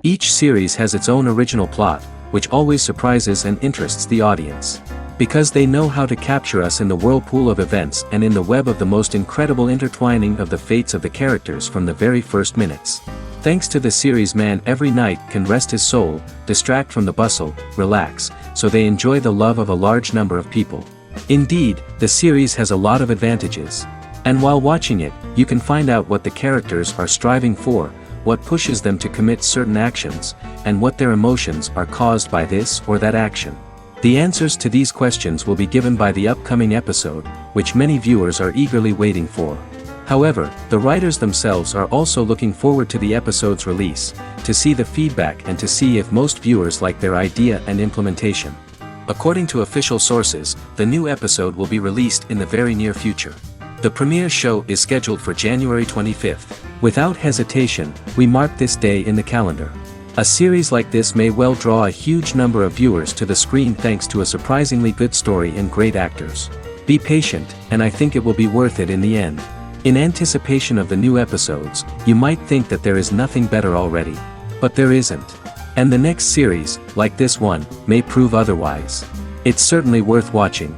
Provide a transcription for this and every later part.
Each series has its own original plot, which always surprises and interests the audience. Because they know how to capture us in the whirlpool of events and in the web of the most incredible intertwining of the fates of the characters from the very first minutes. Thanks to the series, man every night can rest his soul, distract from the bustle, relax, so they enjoy the love of a large number of people. Indeed, the series has a lot of advantages. And while watching it, you can find out what the characters are striving for, what pushes them to commit certain actions, and what their emotions are caused by this or that action. The answers to these questions will be given by the upcoming episode, which many viewers are eagerly waiting for. However, the writers themselves are also looking forward to the episode's release, to see the feedback and to see if most viewers like their idea and implementation. According to official sources, the new episode will be released in the very near future. The premiere show is scheduled for January 25th. Without hesitation, we mark this day in the calendar. A series like this may well draw a huge number of viewers to the screen thanks to a surprisingly good story and great actors. Be patient, and I think it will be worth it in the end. In anticipation of the new episodes, you might think that there is nothing better already. But there isn't. And the next series, like this one, may prove otherwise. It's certainly worth watching.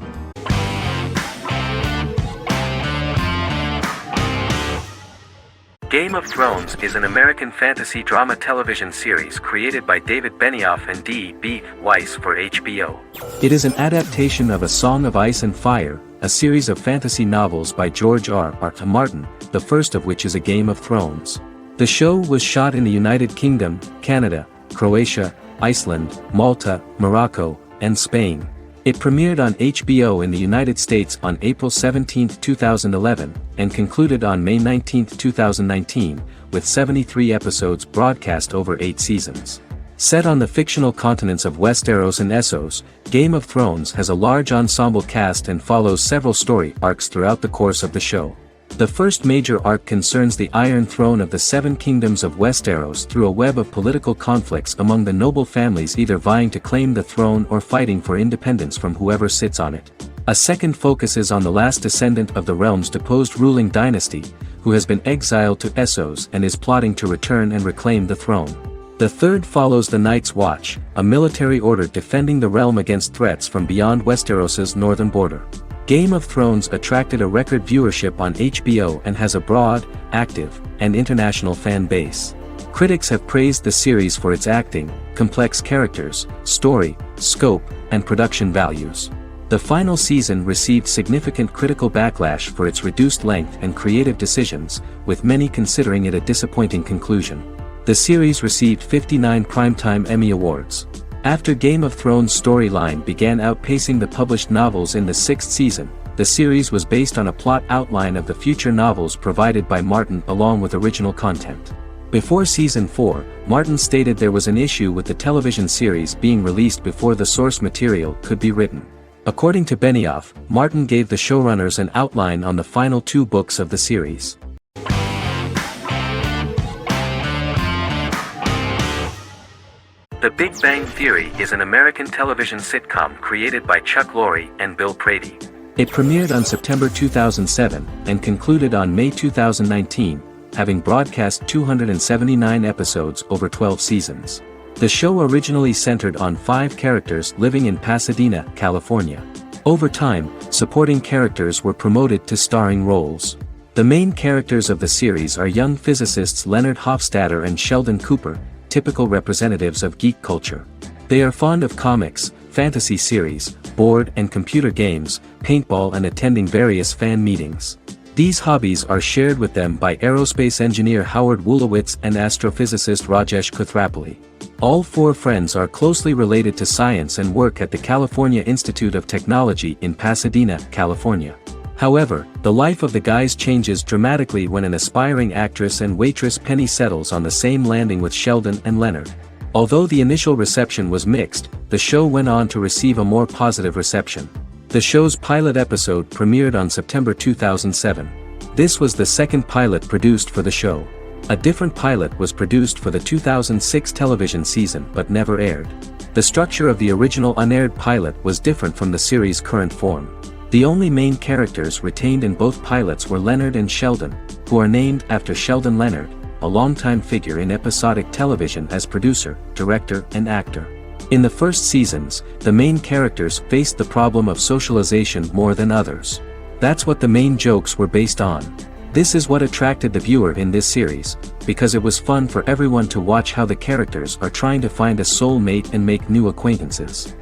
Game of Thrones is an American fantasy drama television series created by David Benioff and D.B. Weiss for HBO. It is an adaptation of A Song of Ice and Fire, a series of fantasy novels by George R.R. Martin, the first of which is A Game of Thrones. The show was shot in the United Kingdom, Canada, Croatia, Iceland, Malta, Morocco, and Spain. It premiered on HBO in the United States on April 17, 2011, and concluded on May 19, 2019, with 73 episodes broadcast over 8 seasons. Set on the fictional continents of Westeros and Essos, Game of Thrones has a large ensemble cast and follows several story arcs throughout the course of the show. The first major arc concerns the Iron Throne of the Seven Kingdoms of Westeros through a web of political conflicts among the noble families either vying to claim the throne or fighting for independence from whoever sits on it. A second focuses on the last descendant of the realm's deposed ruling dynasty, who has been exiled to Essos and is plotting to return and reclaim the throne. The third follows the Night's Watch, a military order defending the realm against threats from beyond Westeros's northern border. Game of Thrones attracted a record viewership on HBO and has a broad, active, and international fan base. Critics have praised the series for its acting, complex characters, story, scope, and production values. The final season received significant critical backlash for its reduced length and creative decisions, with many considering it a disappointing conclusion. The series received 59 Primetime Emmy Awards. After Game of Thrones' storyline began outpacing the published novels in the 6th season, the series was based on a plot outline of the future novels provided by Martin along with original content. Before Season 4, Martin stated there was an issue with the television series being released before the source material could be written. According to Benioff, Martin gave the showrunners an outline on the final 2 books of the series. The Big Bang Theory is an American television sitcom created by Chuck Lorre and Bill Prady. It premiered on September 2007 and concluded on May 2019, having broadcast 279 episodes over 12 seasons. The show originally centered on 5 characters living in Pasadena, California. Over time, supporting characters were promoted to starring roles. The main characters of the series are young physicists Leonard Hofstadter and Sheldon Cooper, typical representatives of geek culture. They are fond of comics, fantasy series, board and computer games, paintball and attending various fan meetings. These hobbies are shared with them by aerospace engineer Howard Wolowitz and astrophysicist Rajesh Kuthrapalli. All 4 friends are closely related to science and work at the California Institute of Technology in Pasadena, California. However, the life of the guys changes dramatically when an aspiring actress and waitress Penny settles on the same landing with Sheldon and Leonard. Although the initial reception was mixed, the show went on to receive a more positive reception. The show's pilot episode premiered on September 2007. This was the second pilot produced for the show. A different pilot was produced for the 2006 television season but never aired. The structure of the original unaired pilot was different from the series' current form. The only main characters retained in both pilots were Leonard and Sheldon, who are named after Sheldon Leonard, a longtime figure in episodic television as producer, director, and actor. In the first seasons, the main characters faced the problem of socialization more than others. That's what the main jokes were based on. This is what attracted the viewer in this series, because it was fun for everyone to watch how the characters are trying to find a soul mate and make new acquaintances.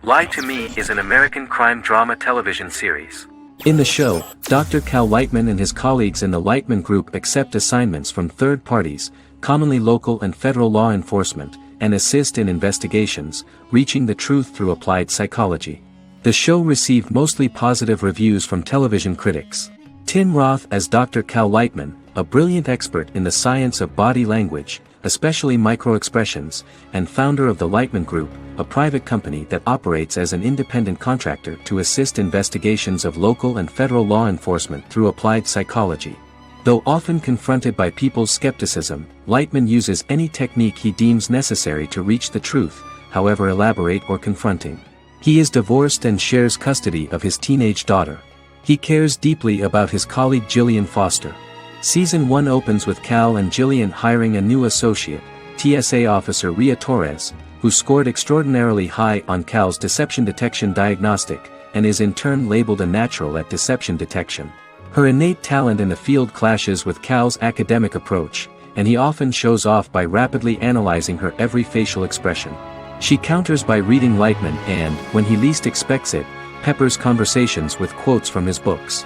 Lie to Me is an American crime drama television series. In the show, Dr. Cal Lightman and his colleagues in the Lightman Group accept assignments from third parties, commonly local and federal law enforcement, and assist in investigations, reaching the truth through applied psychology. The show received mostly positive reviews from television critics. Tim Roth as Dr. Cal Lightman, a brilliant expert in the science of body language, especially microexpressions, and founder of the Lightman Group, a private company that operates as an independent contractor to assist investigations of local and federal law enforcement through applied psychology. Though often confronted by people's skepticism, Lightman uses any technique he deems necessary to reach the truth, however elaborate or confronting. He is divorced and shares custody of his teenage daughter. He cares deeply about his colleague Jillian Foster. Season 1 opens with Cal and Jillian hiring a new associate, TSA officer Rhea Torres, who scored extraordinarily high on Cal's deception detection diagnostic, and is in turn labeled a natural at deception detection. Her innate talent in the field clashes with Cal's academic approach, and he often shows off by rapidly analyzing her every facial expression. She counters by reading Lightman and, when he least expects it, peppers conversations with quotes from his books.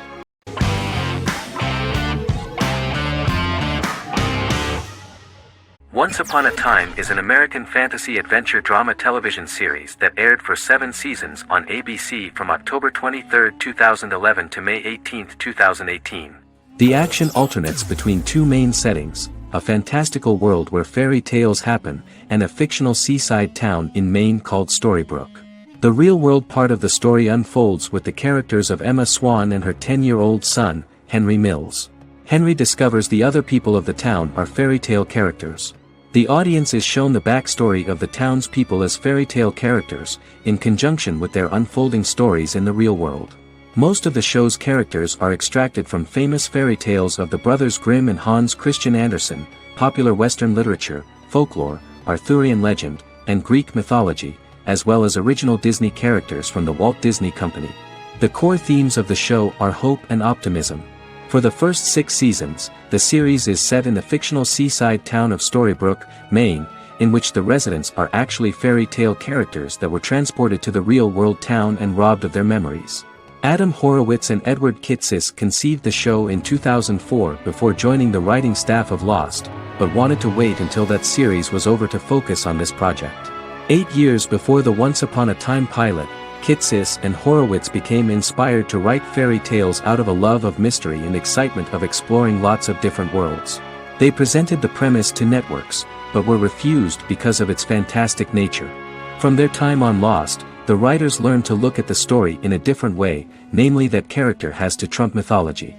Once Upon a Time is an American fantasy adventure drama television series that aired for 7 seasons on ABC from October 23, 2011 to May 18, 2018. The action alternates between two main settings, a fantastical world where fairy tales happen, and a fictional seaside town in Maine called Storybrooke. The real-world part of the story unfolds with the characters of Emma Swan and her 10-year-old son, Henry Mills. Henry discovers the other people of the town are fairy tale characters. The audience is shown the backstory of the town's people as fairy tale characters, in conjunction with their unfolding stories in the real world. Most of the show's characters are extracted from famous fairy tales of the Brothers Grimm and Hans Christian Andersen, popular Western literature, folklore, Arthurian legend, and Greek mythology, as well as original Disney characters from the Walt Disney Company. The core themes of the show are hope and optimism. For the first 6 seasons, the series is set in the fictional seaside town of Storybrooke, Maine, in which the residents are actually fairy tale characters that were transported to the real-world town and robbed of their memories. Adam Horowitz and Edward Kitsis conceived the show in 2004 before joining the writing staff of Lost, but wanted to wait until that series was over to focus on this project. 8 years before the Once Upon a Time pilot, Kitsis and Horowitz became inspired to write fairy tales out of a love of mystery and excitement of exploring lots of different worlds. They presented the premise to networks, but were refused because of its fantastic nature. From their time on Lost, the writers learned to look at the story in a different way, namely that character has to trump mythology.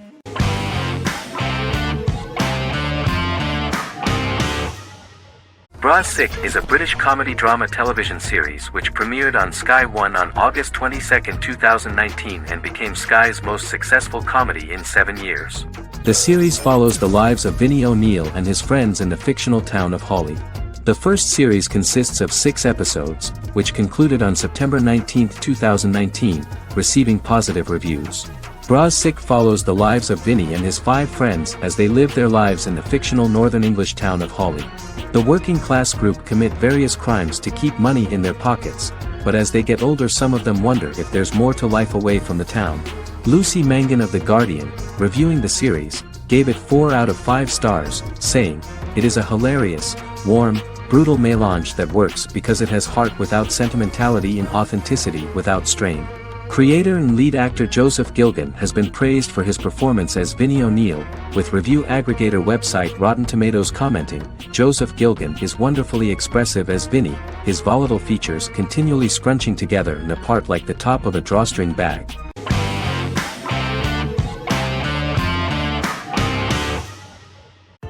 Bras Sick is a British comedy drama television series which premiered on Sky One on August 22, 2019 and became Sky's most successful comedy in 7 years. The series follows the lives of Vinnie O'Neill and his friends in the fictional town of Hawley. The first series consists of 6 episodes, which concluded on September 19, 2019, receiving positive reviews. Bras Sick follows the lives of Vinnie and his 5 friends as they live their lives in the fictional Northern English town of Hawley. The working class group commit various crimes to keep money in their pockets, but as they get older some of them wonder if there's more to life away from the town. Lucy Mangan of The Guardian, reviewing the series, gave it 4 out of 5 stars, saying, "It is a hilarious, warm, brutal melange that works because it has heart without sentimentality and authenticity without strain." Creator and lead actor Joseph Gilgun has been praised for his performance as Vinnie O'Neill, with review aggregator website Rotten Tomatoes commenting, "Joseph Gilgun is wonderfully expressive as Vinnie, his volatile features continually scrunching together and apart like the top of a drawstring bag."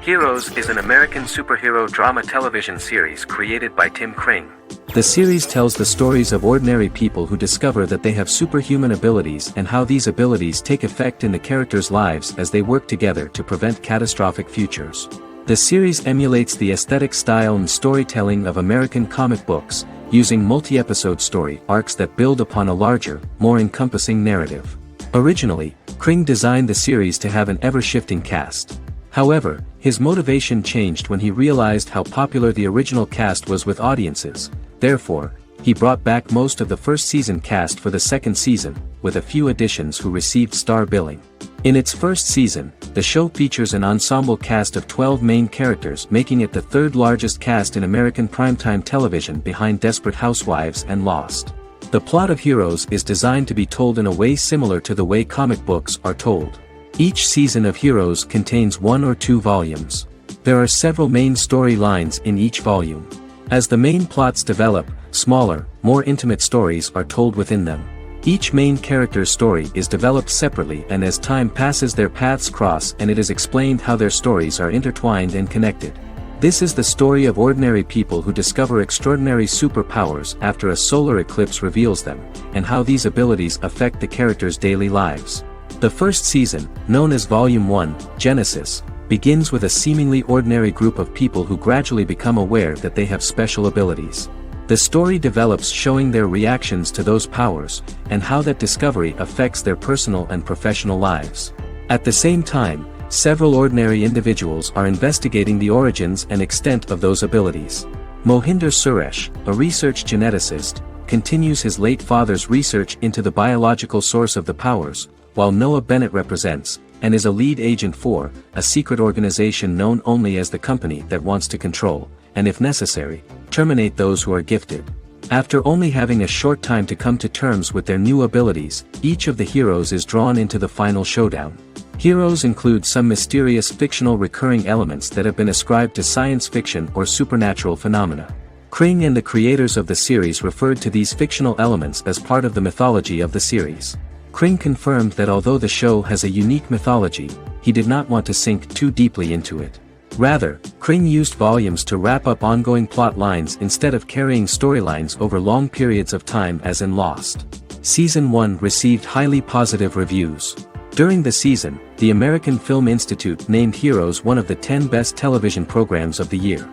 Heroes is an American superhero drama television series created by Tim Kring. The series tells the stories of ordinary people who discover that they have superhuman abilities and how these abilities take effect in the characters' lives as they work together to prevent catastrophic futures. The series emulates the aesthetic style and storytelling of American comic books, using multi-episode story arcs that build upon a larger, more encompassing narrative. Originally, Kring designed the series to have an ever-shifting cast. However, his motivation changed when he realized how popular the original cast was with audiences. Therefore, he brought back most of the first season cast for the second season, with a few additions who received star billing. In its first season, the show features an ensemble cast of 12 main characters, making it the third largest cast in American primetime television behind Desperate Housewives and Lost. The plot of Heroes is designed to be told in a way similar to the way comic books are told. Each season of Heroes contains 1 or 2 volumes. There are several main storylines in each volume. As the main plots develop, smaller, more intimate stories are told within them. Each main character's story is developed separately, and as time passes their paths cross and it is explained how their stories are intertwined and connected. This is the story of ordinary people who discover extraordinary superpowers after a solar eclipse reveals them, and how these abilities affect the characters' daily lives. The first season, known as Volume 1, Genesis, begins with a seemingly ordinary group of people who gradually become aware that they have special abilities. The story develops showing their reactions to those powers, and how that discovery affects their personal and professional lives. At the same time, several ordinary individuals are investigating the origins and extent of those abilities. Mohinder Suresh, a research geneticist, continues his late father's research into the biological source of the powers, while Noah Bennett represents, and is a lead agent for, a secret organization known only as the company that wants to control, and if necessary, terminate those who are gifted. After only having a short time to come to terms with their new abilities, each of the heroes is drawn into the final showdown. Heroes include some mysterious fictional recurring elements that have been ascribed to science fiction or supernatural phenomena. Kring and the creators of the series referred to these fictional elements as part of the mythology of the series. Kring confirmed that although the show has a unique mythology, he did not want to sink too deeply into it. Rather, Kring used volumes to wrap up ongoing plot lines instead of carrying storylines over long periods of time as in Lost. Season 1 received highly positive reviews. During the season, the American Film Institute named Heroes one of the 10 best television programs of the year.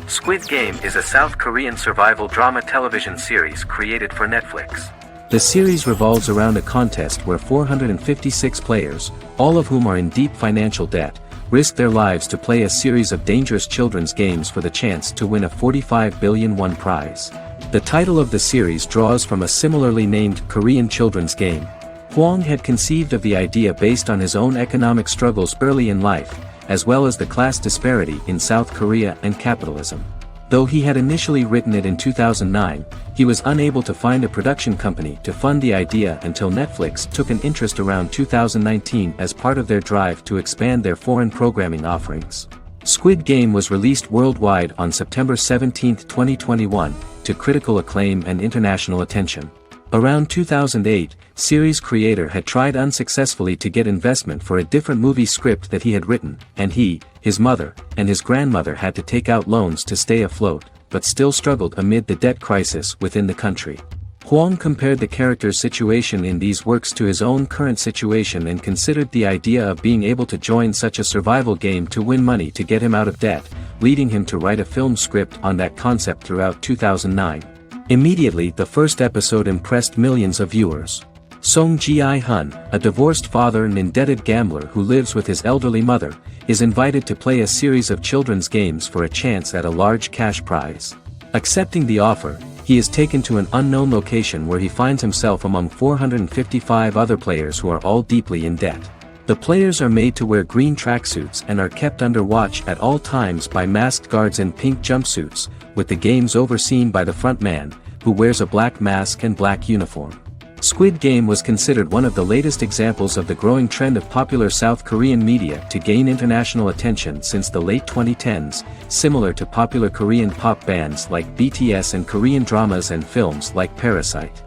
Squid Game is a South Korean survival drama television series created for Netflix. The series revolves around a contest where 456 players, all of whom are in deep financial debt, risk their lives to play a series of dangerous children's games for the chance to win a 45 billion won prize. The title of the series draws from a similarly named Korean children's game. Hwang had conceived of the idea based on his own economic struggles early in life, as well as the class disparity in South Korea and capitalism. Though he had initially written it in 2009, he was unable to find a production company to fund the idea until Netflix took an interest around 2019 as part of their drive to expand their foreign programming offerings. Squid Game was released worldwide on September 17, 2021, to critical acclaim and international attention. Around 2008, series creator had tried unsuccessfully to get investment for a different movie script that he had written, and he, his mother, and his grandmother had to take out loans to stay afloat, but still struggled amid the debt crisis within the country. Hwang compared the character's situation in these works to his own current situation and considered the idea of being able to join such a survival game to win money to get him out of debt, leading him to write a film script on that concept throughout 2009. Immediately, the first episode impressed millions of viewers. Song Ji-hun, a divorced father and indebted gambler who lives with his elderly mother, is invited to play a series of children's games for a chance at a large cash prize. Accepting the offer, he is taken to an unknown location where he finds himself among 455 other players who are all deeply in debt. The players are made to wear green tracksuits and are kept under watch at all times by masked guards in pink jumpsuits, with the games overseen by the front man, who wears a black mask and black uniform. Squid Game was considered one of the latest examples of the growing trend of popular South Korean media to gain international attention since the late 2010s, similar to popular Korean pop bands like BTS and Korean dramas and films like Parasite.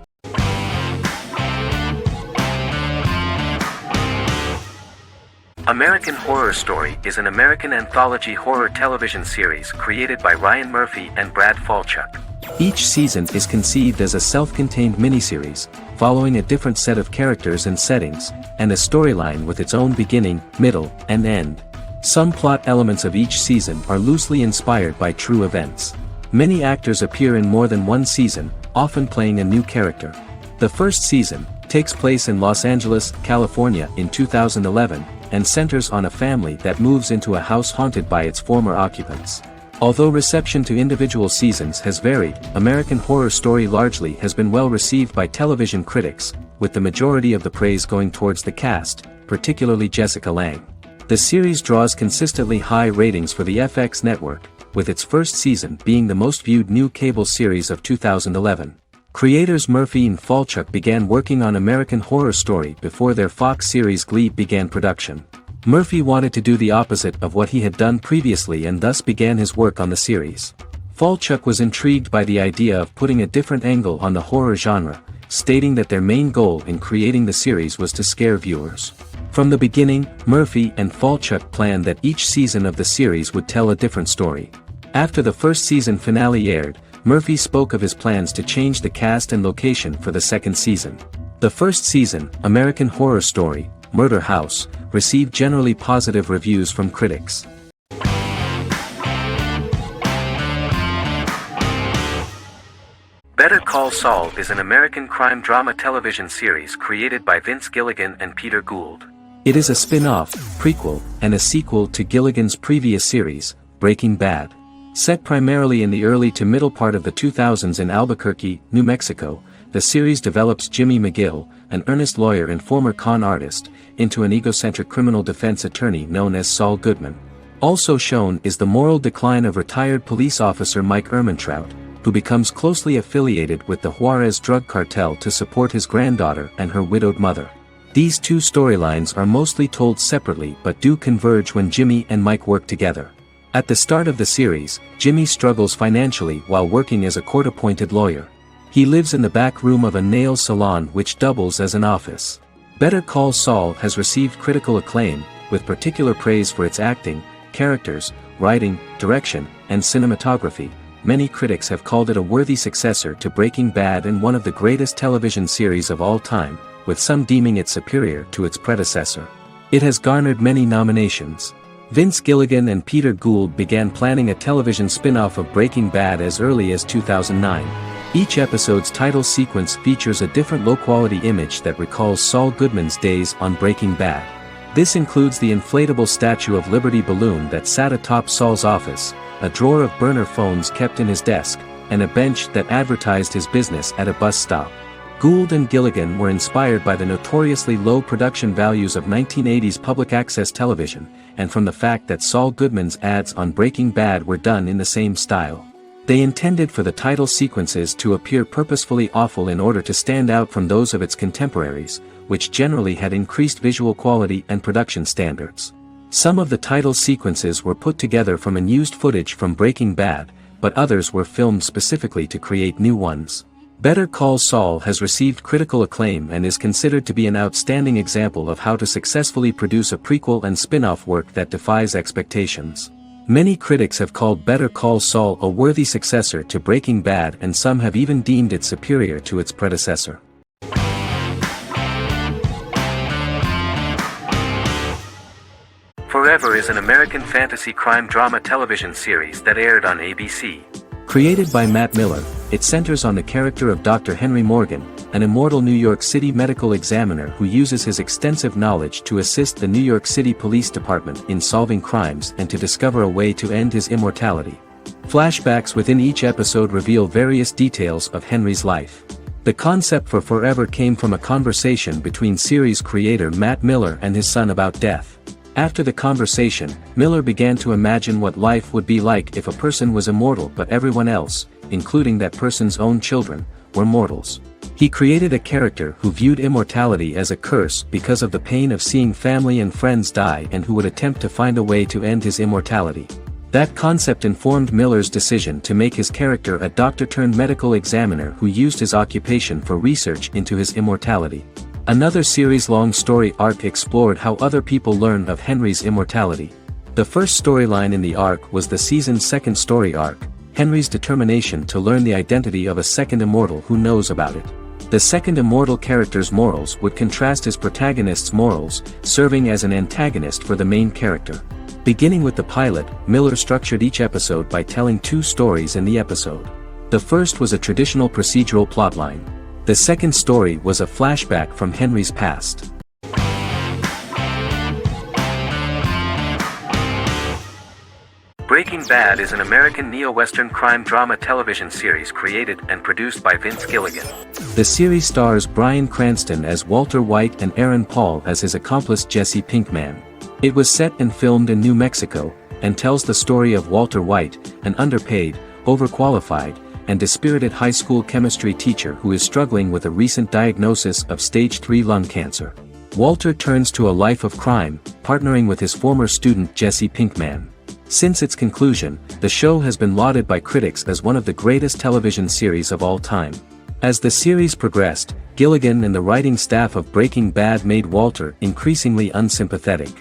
American Horror Story is an American anthology horror television series created by Ryan Murphy and Brad Falchuk. Each season is conceived as a self-contained miniseries, following a different set of characters and settings, and a storyline with its own beginning, middle, and end. Some plot elements of each season are loosely inspired by true events. Many actors appear in more than one season, often playing a new character. The first season takes place in Los Angeles, California in 2011, and centers on a family that moves into a house haunted by its former occupants. Although reception to individual seasons has varied, American Horror Story largely has been well received by television critics, with the majority of the praise going towards the cast, particularly Jessica Lange. The series draws consistently high ratings for the FX network, with its first season being the most viewed new cable series of 2011. Creators Murphy and Falchuk began working on American Horror Story before their Fox series Glee began production. Murphy wanted to do the opposite of what he had done previously and thus began his work on the series. Falchuk was intrigued by the idea of putting a different angle on the horror genre, stating that their main goal in creating the series was to scare viewers. From the beginning, Murphy and Falchuk planned that each season of the series would tell a different story. After the first season finale aired, Murphy spoke of his plans to change the cast and location for the second season. The first season, American Horror Story, Murder House, received generally positive reviews from critics. Better Call Saul is an American crime drama television series created by Vince Gilligan and Peter Gould. It is a spin-off, prequel, and a sequel to Gilligan's previous series, Breaking Bad. Set primarily in the early to middle part of the 2000s in Albuquerque, New Mexico, the series develops Jimmy McGill, an earnest lawyer and former con artist, into an egocentric criminal defense attorney known as Saul Goodman. Also shown is the moral decline of retired police officer Mike Ehrmantraut, who becomes closely affiliated with the Juarez drug cartel to support his granddaughter and her widowed mother. These two storylines are mostly told separately but do converge when Jimmy and Mike work together. At the start of the series, Jimmy struggles financially while working as a court-appointed lawyer. He lives in the back room of a nail salon which doubles as an office. Better Call Saul has received critical acclaim, with particular praise for its acting, characters, writing, direction, and cinematography. Many critics have called it a worthy successor to Breaking Bad and one of the greatest television series of all time, with some deeming it superior to its predecessor. It has garnered many nominations. Vince Gilligan and Peter Gould began planning a television spin-off of Breaking Bad as early as 2009. Each episode's title sequence features a different low-quality image that recalls Saul Goodman's days on Breaking Bad. This includes the inflatable Statue of Liberty balloon that sat atop Saul's office, a drawer of burner phones kept in his desk, and a bench that advertised his business at a bus stop. Gould and Gilligan were inspired by the notoriously low production values of 1980s public access television, and from the fact that Saul Goodman's ads on Breaking Bad were done in the same style. They intended for the title sequences to appear purposefully awful in order to stand out from those of its contemporaries, which generally had increased visual quality and production standards. Some of the title sequences were put together from unused footage from Breaking Bad, but others were filmed specifically to create new ones. Better Call Saul has received critical acclaim and is considered to be an outstanding example of how to successfully produce a prequel and spin-off work that defies expectations. Many critics have called Better Call Saul a worthy successor to Breaking Bad, and some have even deemed it superior to its predecessor. Forever is an American fantasy crime drama television series that aired on ABC. Created by Matt Miller, it centers on the character of Dr. Henry Morgan, an immortal New York City medical examiner who uses his extensive knowledge to assist the New York City Police Department in solving crimes and to discover a way to end his immortality. Flashbacks within each episode reveal various details of Henry's life. The concept for Forever came from a conversation between series creator Matt Miller and his son about death. After the conversation, Miller began to imagine what life would be like if a person was immortal but everyone else, including that person's own children, were mortals. He created a character who viewed immortality as a curse because of the pain of seeing family and friends die and who would attempt to find a way to end his immortality. That concept informed Miller's decision to make his character a doctor-turned medical examiner who used his occupation for research into his immortality. Another series-long story arc explored how other people learn of Henry's immortality. The first storyline in the arc was the season's second story arc, Henry's determination to learn the identity of a second immortal who knows about it. The second immortal character's morals would contrast his protagonist's morals, serving as an antagonist for the main character. Beginning with the pilot, Miller structured each episode by telling two stories in the episode. The first was a traditional procedural plotline. The second story was a flashback from Henry's past. Breaking Bad is an American neo-Western crime drama television series created and produced by Vince Gilligan. The series stars Bryan Cranston as Walter White and Aaron Paul as his accomplice Jesse Pinkman. It was set and filmed in New Mexico, and tells the story of Walter White, an underpaid, overqualified, and dispirited high school chemistry teacher who is struggling with a recent diagnosis of stage 3 lung cancer. Walter turns to a life of crime, partnering with his former student Jesse Pinkman. Since its conclusion, the show has been lauded by critics as one of the greatest television series of all time. As the series progressed, Gilligan and the writing staff of Breaking Bad made Walter increasingly unsympathetic.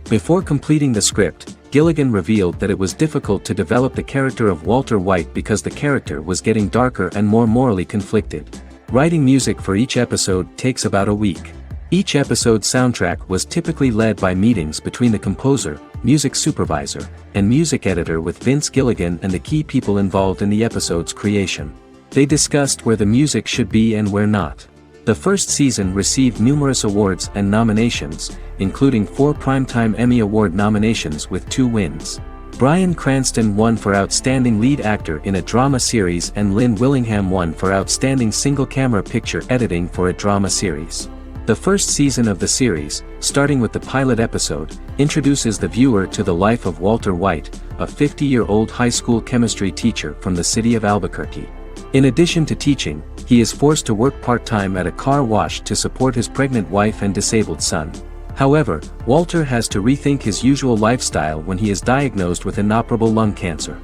Before completing the script, Gilligan revealed that it was difficult to develop the character of Walter White because the character was getting darker and more morally conflicted. Writing music for each episode takes about a week. Each episode's soundtrack was typically led by meetings between the composer, music supervisor, and music editor with Vince Gilligan and the key people involved in the episode's creation. They discussed where the music should be and where not. The first season received numerous awards and nominations, including 4 Primetime Emmy Award nominations with 2 wins. Bryan Cranston won for Outstanding Lead Actor in a Drama Series and Lynn Willingham won for Outstanding Single-Camera Picture Editing for a Drama Series. The first season of the series, starting with the pilot episode, introduces the viewer to the life of Walter White, a 50-year-old high school chemistry teacher from the city of Albuquerque. In addition to teaching, he is forced to work part-time at a car wash to support his pregnant wife and disabled son. However, Walter has to rethink his usual lifestyle when he is diagnosed with inoperable lung cancer.